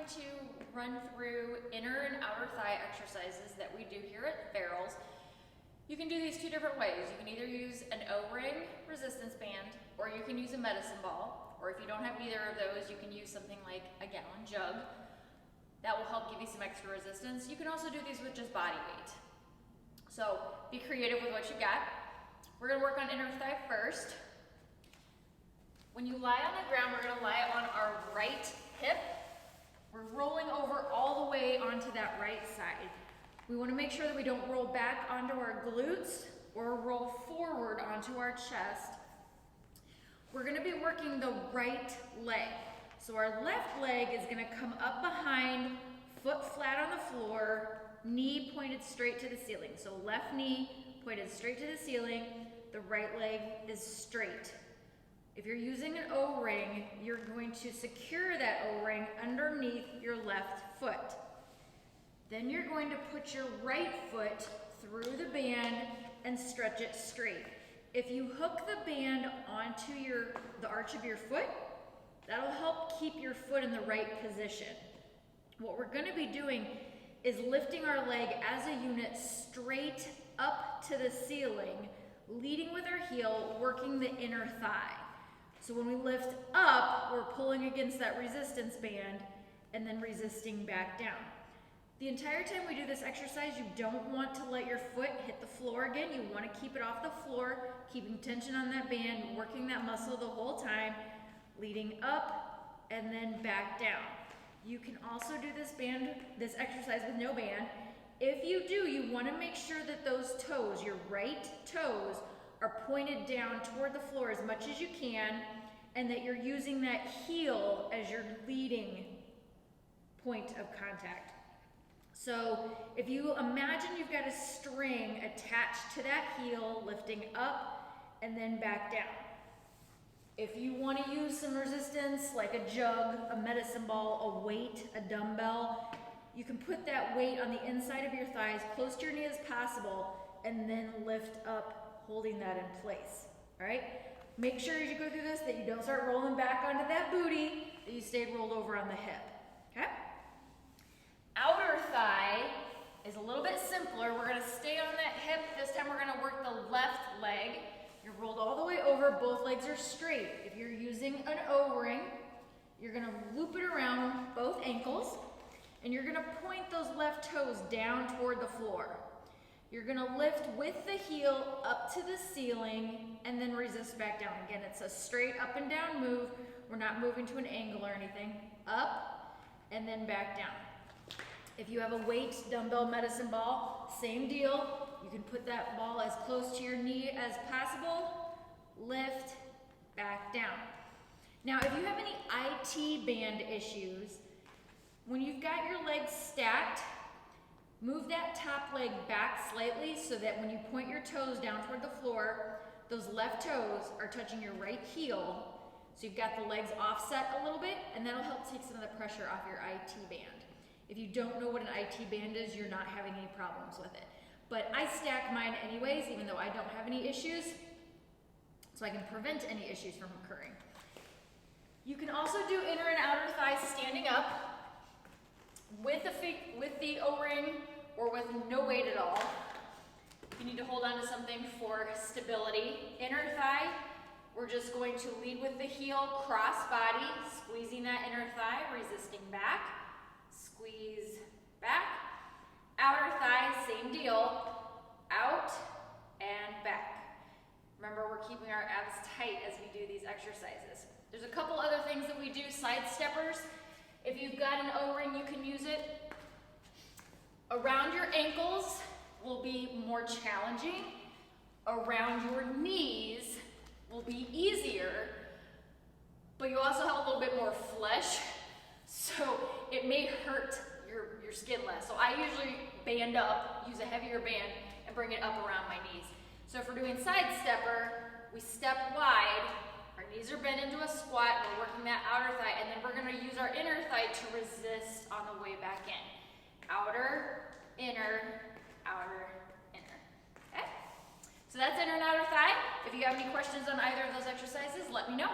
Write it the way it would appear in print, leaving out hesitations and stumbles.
going to run through inner and outer thigh exercises that we do here at Farrell's. You can do these two different ways. You can either use an O-ring resistance band, or you can use a medicine ball, or if you don't have either of those, you can use something like a gallon jug. That will help give you some extra resistance. You can also do these with just body weight. So be creative with what you got. We're gonna work on inner thigh first. When you lie on the ground, we're gonna lie on our right hip. We're rolling over all the way onto that right side. We wanna make sure that we don't roll back onto our glutes or roll forward onto our chest. We're gonna be working the right leg. So our left leg is gonna come up behind, foot flat on the floor, knee pointed straight to the ceiling. So left knee pointed straight to the ceiling, the right leg is straight. If you're using an O-ring, you're going to secure that O-ring underneath your left foot. Then you're going to put your right foot through the band and stretch it straight. If you hook the band onto the arch of your foot, that'll help keep your foot in the right position. What we're gonna be doing is lifting our leg as a unit straight up to the ceiling, leading with our heel, working the inner thigh. So when we lift up, we're pulling against that resistance band and then resisting back down. The entire time we do this exercise, you don't want to let your foot hit the floor again. You want to keep it off the floor, keeping tension on that band, working that muscle the whole time, leading up and then back down. You can also do this exercise with no band. If you do, you want to make sure that those toes, your right toes, are pointed down toward the floor as much as you can, and that you're using that heel as your leading point of contact. So if you imagine you've got a string attached to that heel, lifting up and then back down. If you want to use some resistance, like a jug, a medicine ball, a weight, a dumbbell, you can put that weight on the inside of your thighs, close to your knee as possible, and then lift up, holding that in place, all right? Make sure as you go through this that you don't start rolling back onto that booty, that you stayed rolled over on the hip, okay? Outer thigh is a little bit simpler. We're gonna stay on that hip. This time we're gonna work the left leg. You're rolled all the way over, both legs are straight. If you're using an O-ring, you're gonna loop it around both ankles, and you're gonna point those left toes down toward the floor. You're gonna lift with the heel up to the ceiling and then resist back down. Again, it's a straight up and down move. We're not moving to an angle or anything. Up and then back down. If you have a weight, dumbbell, medicine ball, same deal. You can put that ball as close to your knee as possible. Lift, back down. Now, if you have any IT band issues, when you've got your legs stacked, move that top leg back slightly so that when you point your toes down toward the floor, those left toes are touching your right heel. So you've got the legs offset a little bit, and that'll help take some of the pressure off your IT band. If you don't know what an IT band is, you're not having any problems with it. But I stack mine anyways, even though I don't have any issues, so I can prevent any issues from occurring. You can also do inner and outer thighs standing up with the O-ring or with no weight at all. You need to hold on to something for stability. Inner thigh, we're just going to lead with the heel, cross body, squeezing that inner thigh, resisting back, squeeze back. Outer thigh, same deal, out and back. Remember, we're keeping our abs tight as we do these exercises. There's a couple other things that we do, side steppers. If you've got an O-ring, you can use it. Around your ankles will be more challenging. Around your knees will be easier, but you also have a little bit more flesh, so it may hurt your skin less. So I usually band up, use a heavier band, and bring it up around my knees. So if we're doing side stepper, we step wide, our knees are bent into a squat, we're working that outer thigh, and then we're gonna use our inner thigh to resist on the way back in. Outer, inner, inner, okay? So that's inner and outer thigh. If you have any questions on either of those exercises, let me know.